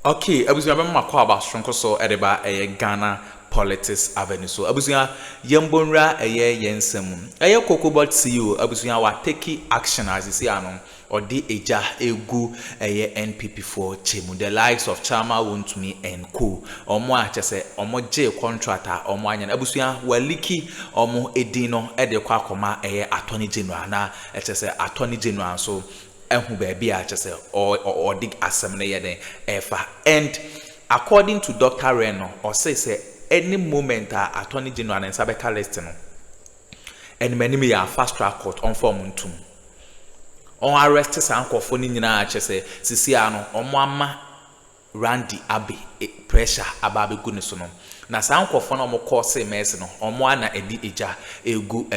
Okay, abusia bɛma makɔ aba soronko so ɛdeba ɛyɛ Ghana politics avenue so abusia yɛmbonra ɛyɛ yɛnsɛm ɛyɛ Cocoabod CEO abusia wa take action as si ano ɔde eja egu ɛyɛ NPP for chemu the likes of Chama Wontumi and co ɔmo a kyerɛ sɛ ɔmo gye contractor ɔmo anya abusia waliki ɔmo edin no ɛde kɔ akɔma ɛyɛ attorney general na ɛkyerɛ sɛ attorney general so ehu baby a kyerɛ sɛ or dig asɛm no yɛ den ɛfa and according to Dr. Reno or say any moment attorney general and sabeka list no and many me a fast track court on form ntum on arrest sankofo ni nyina kyerɛ sɛ sisi ano ɔmo ama Randy Abbey pressure ababe gu ne so no na sankofo na ɔmo kɔse mess no ɔmo ana edi eja egu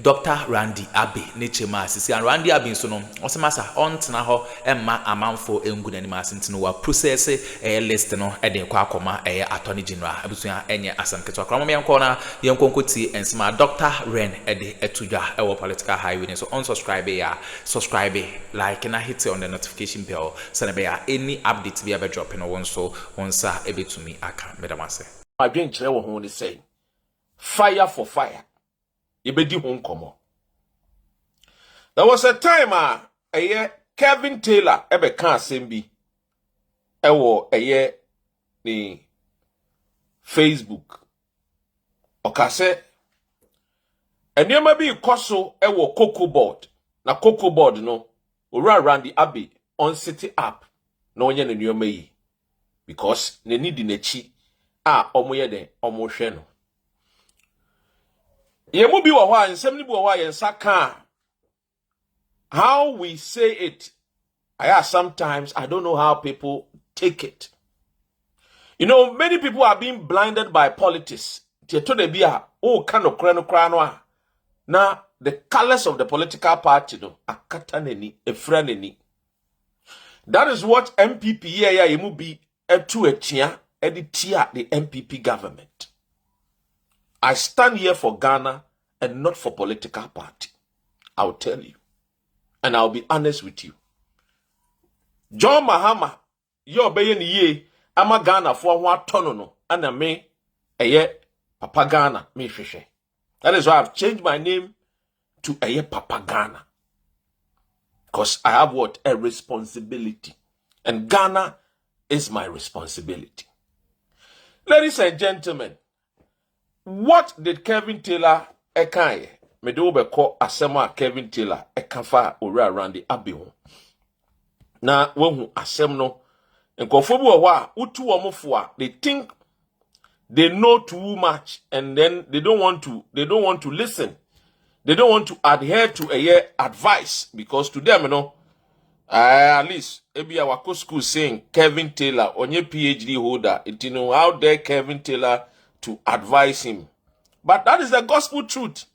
Dr. Randy Abbey ne chema sisi ano Randy Abbey so no ɔsemasa ɔntena hɔ emma amanfo engu n'anim asentino wa process list no ɛde kɔ akɔma attorney general abusua enye asam keto akra mo yɛnkɔ na yɛnkɔnkɔti ensema Dr. Ren ɛde etudwa ɛwɔ political highway ne so unsubscribe ya subscribe like na hit on the notification bell so na be ya any update bi aba drop no won so wonsa ebetumi aka medamase adwen kyerɛ wo ho ne sɛ fire for fire yebedi ho nkomo. There was a time Kevin Taylor ebeka asɛm bi ɛwɔ ni Facebook ɔkasɛ enema bi koso ɛwɔ Cocoabod na Cocoabod no owura Randy Abbey on city app na onye ne nneɛma yi because ne need n'echi a omoye den omohwe no yemu bi wo hɔ a nsɛm ni bi wo hɔ a yensa ka how we say it. Sometimes I don't know how people take it. You know, many people are being blinded by politics. Now the colors of the political party no akataneni efraneni. That is what NPP yemu bi etu etia editia the NPP government. I stand here for Ghana and not for political party. I'll tell you. And I'll be honest with you. John Mahama, yo beye ni ye, ama Ghana for one tono and me Papa Ghana, me fishe. That is why I've changed my name to Papa Ghana. Because I have what? A responsibility. And Ghana is my responsibility. Ladies and gentlemen, what did Kevin Taylor ekaye? Me do be call asema Kevin Taylor ekafa ora Randy Abbey ho. Na wohu asem no nkofo bi wo a utu omofo a they think they know too much and then they don't want to listen. They don't want to adhere to advice because to them, you know, at least maybe our school saying Kevin Taylor onye PhD holder, it, you know, how dare Kevin Taylor to advise him. But that is the gospel truth.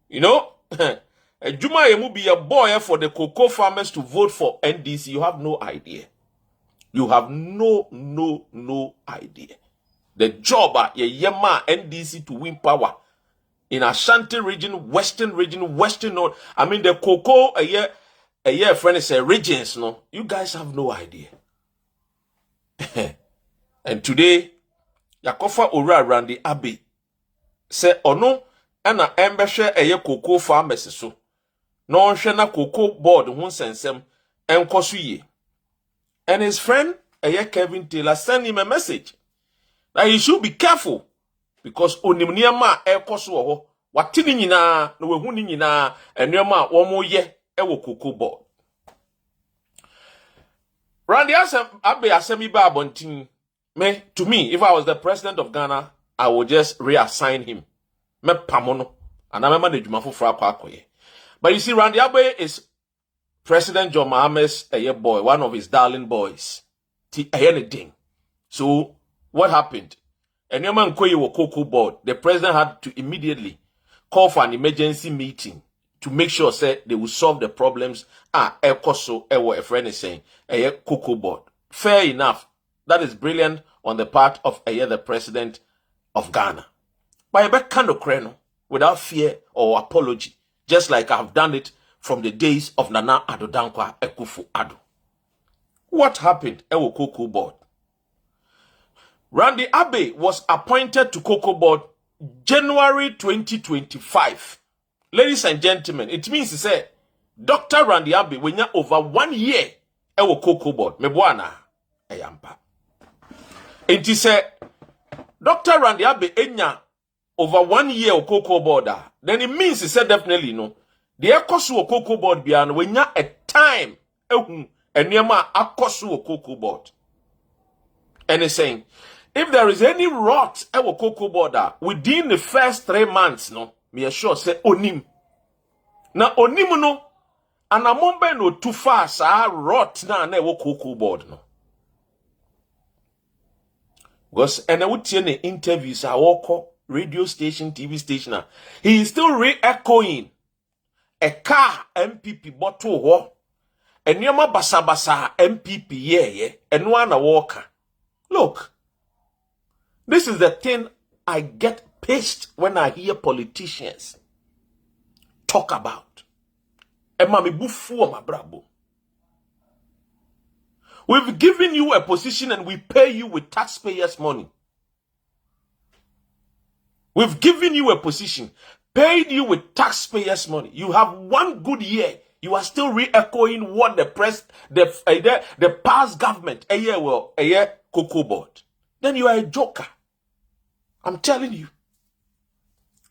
You know, Juma Yemu be a boy for the cocoa farmers to vote for NDC. You have no idea. You have no idea. The job at Yema NDC to win power in Ashanti region, Western North. I mean the cocoa friend is regions. No, you guys have no idea. And today, Yakofa Ora Randy Abbey say ono ana embehwe cocoa farmers so. No nhwe na Cocoabod ho sensem enkoso ye. And his friend Kevin Taylor sent him a message that he should be careful because onim niema ekoso ho watini nyina na wehu ni nyina enema wo mo ye ewo Cocoabod. Randy Abbey asemi ba abontin. To me, if I was the president of Ghana, I would just reassign him. Me pamono and I manage my akoye. But you see, Randy Abbey is President John Mahama's boy, one of his darling boys. So what happened? And Cocoabod, the president had to immediately call for an emergency meeting to make sure they will solve the problems. A friend is saying, Cocoabod. Fair enough. That is brilliant on the part of the president of Ghana. But I kind of crano without fear or apology, just like I've done it from the days of Nana Addo Dankwa Akufo-Addo. What happened? Cocoabod. Randy Abbey was appointed to Cocoabod January 2025. Ladies and gentlemen, it means to say Dr. Randy Abbey when you over 1 year ewo Cocoabod mebwana eyampa. Enti say Dr. Randy Abbey enya over 1 year of Cocoabod, then it means to say definitely no. The ekosu of Cocoabod biano when you a time enyema akosu of Cocoabod. And it's saying if there is any rot ewo Cocoabod within the first 3 months, no, me assure say onim. Na onim no, anamombe no too fast rot na ewo Cocoabod no. Because and I would see the interviews I walk radio station, TV station. He is still re-echoing a car NPP bottle war. And yama basa NPP yeah, and one a walker. Look, this is the thing I get pissed when I hear politicians talk about. And mami bufu my brabo. We've given you a position and we pay you with taxpayers' money. We've given you a position, paid you with taxpayers' money. You have 1 good year. You are still re-echoing what the past government, a year Cocoabod. Then you are a joker. I'm telling you.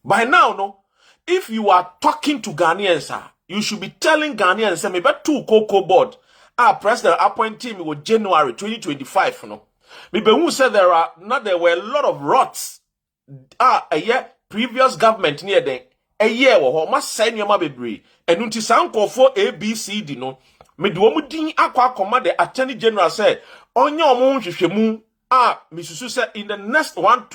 By now, no, if you are talking to Ghanaians, you should be telling Ghanaians, say, maybe 2 Cocoabod. President appointed me with January 2025. No, maybe who said there were a lot of rots. A year previous government near them. A year or must send your baby. And until some call for ABCD no. Me do din aqua command the Attorney General say on your moon shemu. Mrs. said in the next 1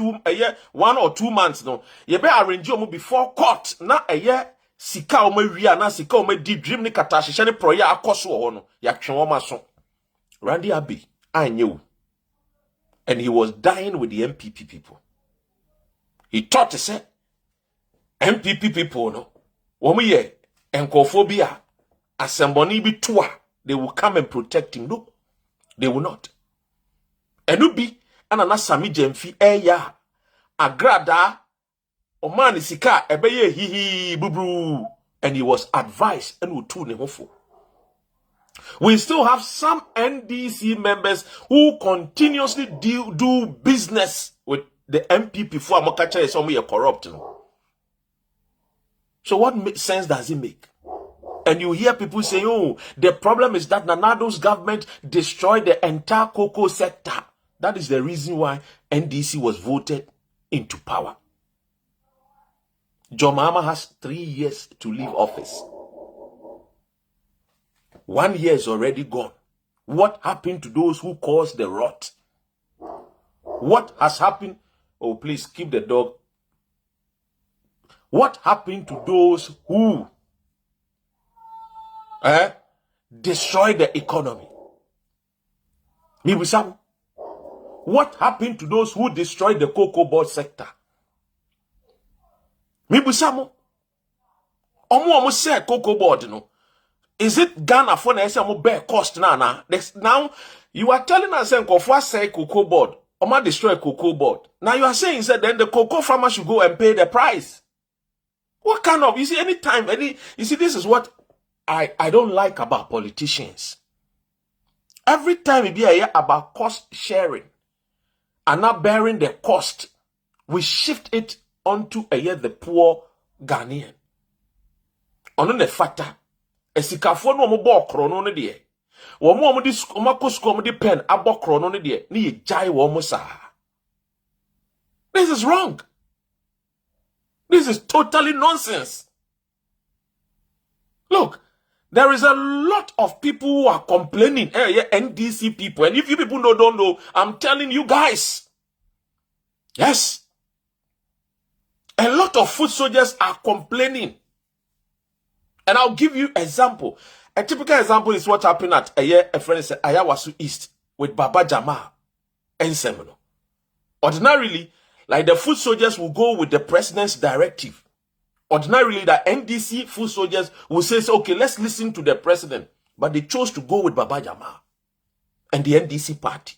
or 2 months no. You better arrange you before court. Na a year. Sika ome wia na sika ome di dream ni katashisha ni proya akoso ono ya chenwoma so. Randy Abbey I knew, and he was dying with the NPP people. He thought to say NPP people no womu ye enkophobia asemboni bi toa they will come and protect him. No, they will not. Enubi anana sami jemfi eya agrada Oman sika ebeye hihi bubru, and he was advised and we tune him for. We still have some NDC members who continuously do business with the NPP for Amokacha is somewhere corrupt. So what sense does it make? And you hear people say, oh, the problem is that Nanado's government destroyed the entire cocoa sector. That is the reason why NDC was voted into power. John Mahama has 3 years to leave office. 1 year is already gone. What happened to those who caused the rot? What has happened? Oh, please keep the dog. What happened to those who destroyed the economy? What happened to those who destroyed the Cocoabod sector? Mibusamo. Omo say Cocoabod no. Is it Ghana for na say omo bear cost na? Now you are telling us say Nkofo say Cocoabod, omo destroy Cocoabod. Now you are saying that then the cocoa farmer should go and pay the price. What kind of, you see, this is what I don't like about politicians. Every time we hear about cost sharing and not bearing the cost, we shift it onto the poor Ghanaian. Ono ne fata. Esikafo no mo bo krono ne de. Wo mo di omakosko mo di pen abo krono ne de. Ni ye jai wo mo sa. This is wrong. This is totally nonsense. Look, there is a lot of people who are complaining. NDC people. And if you people don't know, I'm telling you guys. Yes. A lot of foot soldiers are complaining. And I'll give you example. A typical example is what happened at a friend said Ayawasu East with Baba Jamal and Semino. Ordinarily, like the foot soldiers will go with the president's directive. Ordinarily, the NDC foot soldiers will say, okay, let's listen to the president. But they chose to go with Baba Jamal and the NDC party.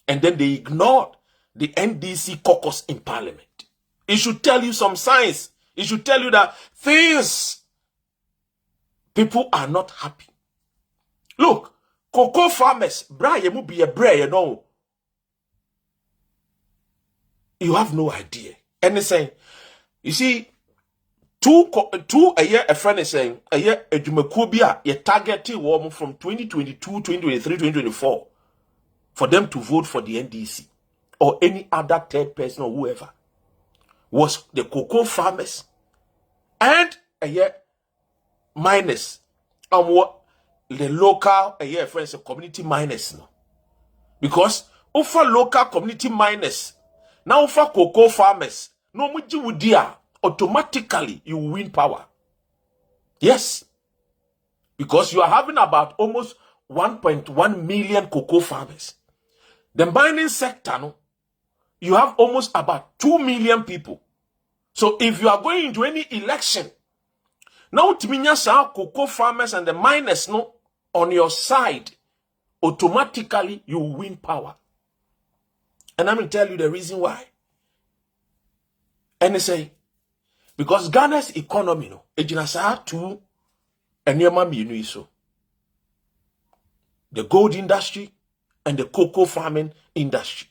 And then they ignored the NDC caucus in parliament. It should tell you some signs. It should tell you that people are not happy. Look, cocoa farmers, Brian be a bray, you know. You have no idea. And they say, you see, two a year, a friend is saying, a year, a Jumakubia, a targeted woman from 2022, 2023, 2024, for them to vote for the NDC or any other third person or whoever, was the cocoa farmers and a year minus what the local a year friends of community minus no. Because over local community minus now for cocoa farmers, no muji wudia, automatically you win power. Yes. Because you are having about almost 1.1 million cocoa farmers. The mining sector, no, you have almost about 2 million people. So if you are going into any election, now timinya cocoa farmers and the miners no on your side, automatically you win power. And I'm going to tell you the reason why. And they say, because Ghana's economy, no, ejinasa to enyema mienu so. The gold industry and the cocoa farming industry.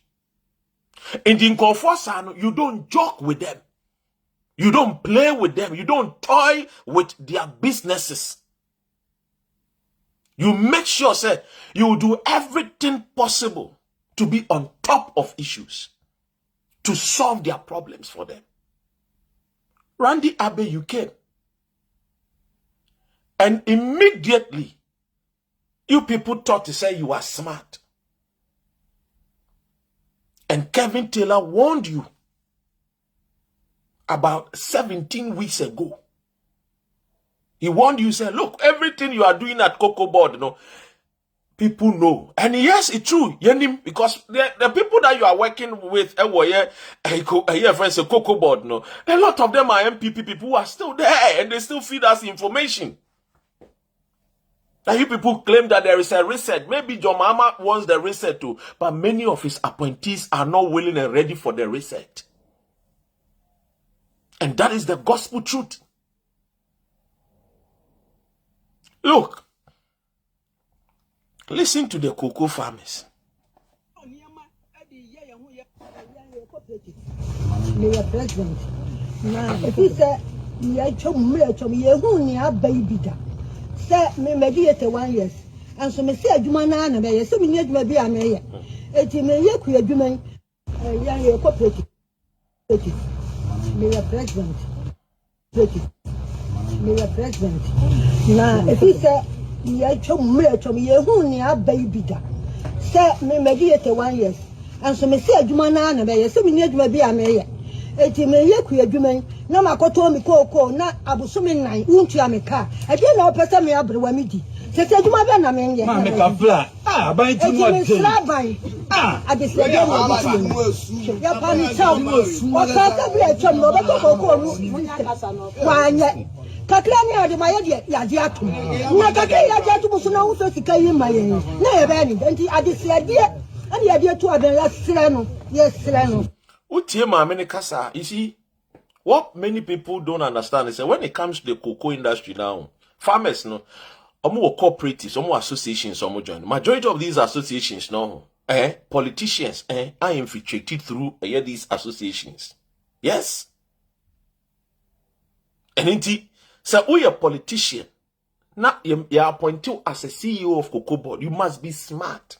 In the Nkofosano, you don't joke with them. You don't play with them. You don't toy with their businesses. You make sure, say, you do everything possible to be on top of issues, to solve their problems for them. Randy Abbey, you came. And immediately, you people thought to say you are smart. And Kevin Taylor warned you about 17 weeks ago. He warned you, said, look, everything you are doing at Cocoabod, you know, people know. And yes, it's true. Because the people that you are working with, friends, Cocoabod, no, a lot of them are NPP people who are still there and they still feed us information. Now you people claim that there is a reset. Maybe John Mama wants the reset too, but many of his appointees are not willing and ready for the reset. And that is the gospel truth. Look, listen to the cocoa farmers. President. If he said, baby, say me mediate 1 year, and so me say adwuma na be so me nya adwuma bi ameye eti me ye ku adwuma ya ye cooperative me president na if he say ye twom ye hu ni abayi da say me mediate 1 year, and so me say adwuma na be so me nya adwuma bi ameye eti me ye ku adwuma na makoto mi koko na abusumi nan untu ameka ade na opese me abrewa midi sese adwuma be na me ye ma me ka fla ban ti mo ade ade se de mo ya pa mi tell o ka bi e twem no be koko mu wanye kakra ni ade ma ye de ya de atom na kakra ya de atom so na wo so sika yi ma ye na ye be ni enti ade se de ade de to adan ya sire no ye sire no Utie maame ne kasa. You see, what many people don't understand is that when it comes to the cocoa industry now, farmers, no, omo cooperatives, omo associations, omo join. Majority of these associations, no, politicians, are infiltrated through these associations. Yes. And indeed, so we a politician, now you are appointed as a CEO of Cocoabod. You must be smart.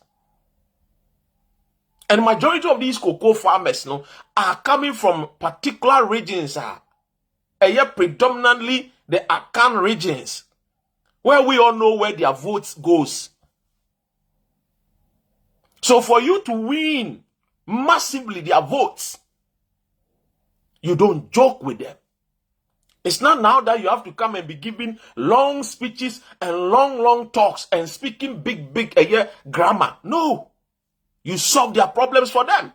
And majority of these cocoa farmers, no, are coming from particular regions, predominantly the Akan regions, where we all know where their votes goes. So for you to win massively their votes, you don't joke with them. It's not now that you have to come and be giving long speeches and long talks and speaking big grammar. No. You solve their problems for them.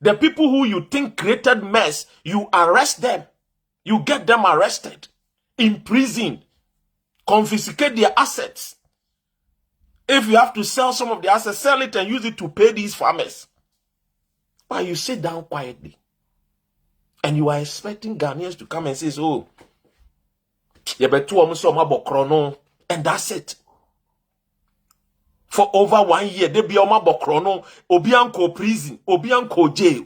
The people who you think created mess, you arrest them. You get them arrested, imprisoned, confiscate their assets. If you have to sell some of the assets, sell it and use it to pay these farmers. But you sit down quietly and you are expecting Ghanaians to come and say, oh, and that's it. For over 1 year, they be oma bokrono, obianko prison, obianko jail.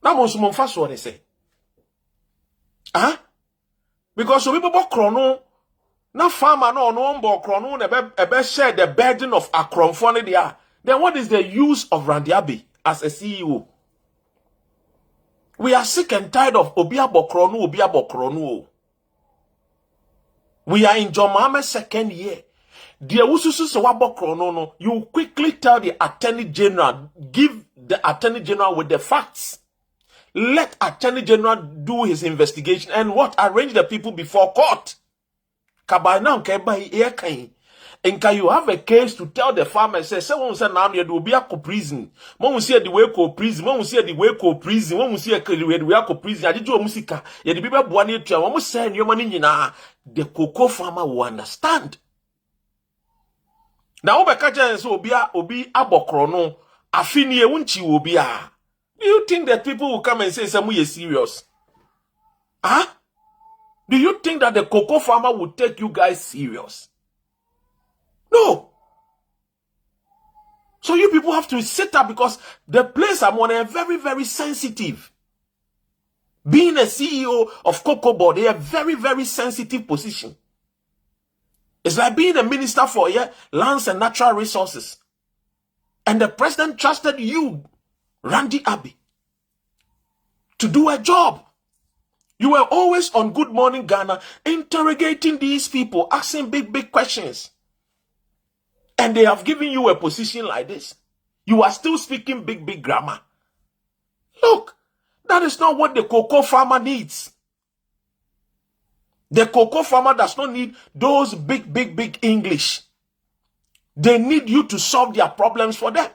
Now, most of them what they say. Because some people bokrono, na farmer no bokrono, ebe share the burden of akronfone there. Then what is the use of Randy Abbey as a CEO? We are sick and tired of obia bokrono. We are in John Mohammed's second year. You quickly tell the Attorney General, give the Attorney General with the facts. Let Attorney General do his investigation and what? Arrange the people before court. And can you have a case to tell the farmer, say, someone said now you will be a prison. Mom see the way prison, mom see the way prison, mom see a prison. I did do a musica. You the people born here to almost send your money in the cocoa farmer will understand. Now, Obekaja obi abokrono, afini unchi obia. Do you think that people will come and say, Samu is serious? Do you think that the cocoa farmer will take you guys serious? No. So you people have to sit up because the place I'm on is very, very sensitive. Being a CEO of Cocoabod, they are very, very sensitive position. It's like being a minister for lands and natural resources. And the president trusted you, Randy Abbey, to do a job. You were always on Good Morning Ghana, interrogating these people, asking big, big questions. And they have given you a position like this. You are still speaking big, big grammar. Look, that is not what the cocoa farmer needs. The cocoa farmer does not need those big, big, big English. They need you to solve their problems for them.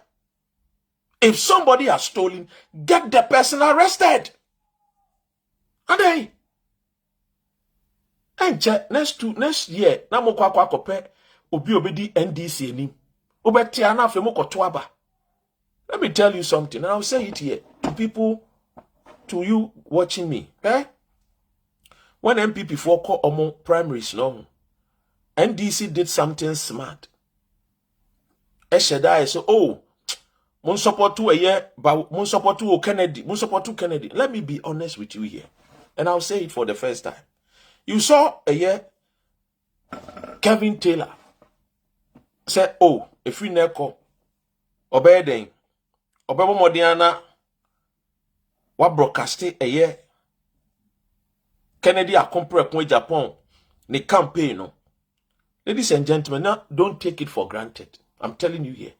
If somebody has stolen, get the person arrested. And then, and next year, na mo kwa kope obi obedi NDC ni. Obeti anafe mo kotoaba. Let me tell you something, and I'll say it here to people, to you watching me. When NPP for call omo primaries no, NDC did something smart. Esheda so mun support to a year, but mun support to Kennedy, mun support to Kennedy. Let me be honest with you here, and I'll say it for the first time. You saw a year, Kevin Taylor said, if we neko obey Obebo Modiana, what broadcasted a year. Kennedy a compare point Japan, the campaign. No. Ladies and gentlemen, now don't take it for granted. I'm telling you here.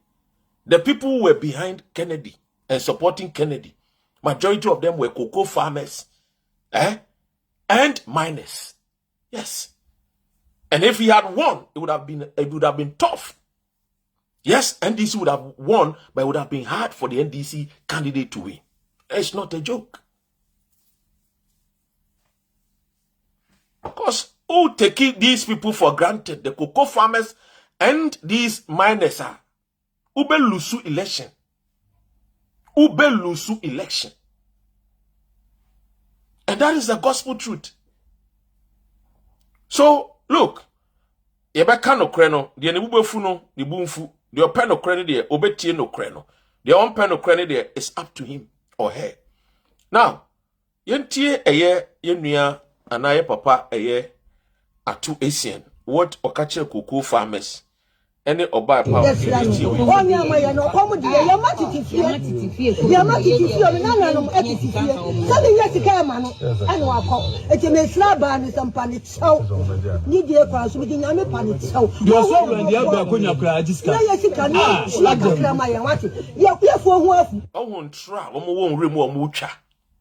The people who were behind Kennedy and supporting Kennedy, majority of them were cocoa farmers, and miners. Yes. And if he had won, it would have been tough. Yes, NDC would have won, but it would have been hard for the NDC candidate to win. It's not a joke. Because who take these people for granted? The cocoa farmers and these miners are Ube lusu election. Ube lusu election. And that is the gospel truth. So, look, yebe kano kreno, die ne bubefu no, ne bumfu, die ope no kreno die, obetie no kreno. Die onpe no kreno die, is up to him or her. Now, yentie eye, yenua, anaye papa eye, atu Asian. What okache cocoa farmers? Any oba power.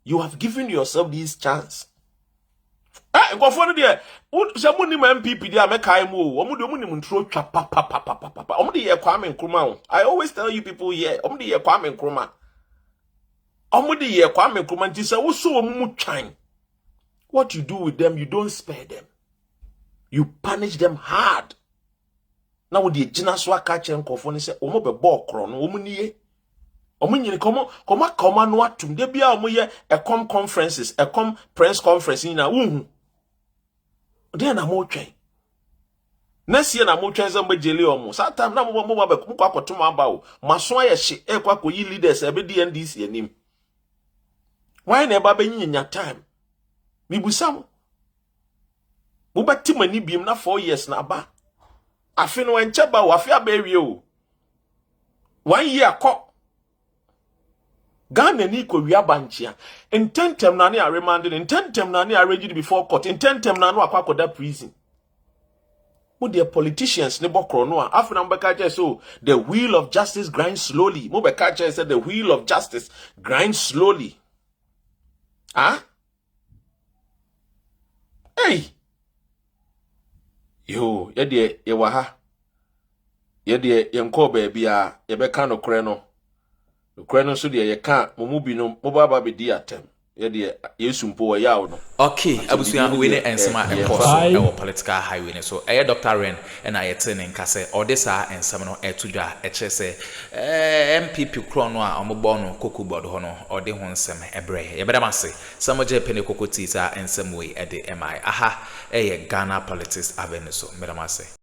You have given yourself this chance. Go for there. Somebody my MPP there make I move. I always tell you people here. What you do with them, you don't spare them. You punish them hard. Now with the general catch and say, "Omo be ball crown, omo niye, omo nyine koma no atum de bia omo ye ecom conferences ecom press conference ni na wuhu de na mo twen next year na mo twen za mbejeli omo sa time na mo ba ko akotom aba o maso aye hye ekwa koyi leaders ebe di NDC anim why na eba benyinya time mibusam mo bati mani biem na 4 years na aba afi no enche ba wo afi abewie o 1 year ko Ghana ni ko wi abanchia intentem na ne are remanded intentem na ne arranged before court intentem na no akwakoda prison mo the politicians ne bokro no afi na mbeka je so the wheel of justice grinds slowly mo beka je say the wheel of justice grinds slowly hey yo ye wa ha ye de yenko ba bia ye beka no kore no so de ye ka momubi no mo baba be di atem ye de yesu mpo wa yawo no okay abusuya we ne ensema enforce e political highway ne so Dr. Ren and ayete ne nka se odisa ensem no etudwa e che se NPP kro no a ombo no Cocoabod ho no ode ho nsem ebre ye bedam ase samoje pene kokoti sa ensem we e de mi aha Ghana politics avenue so bedam ase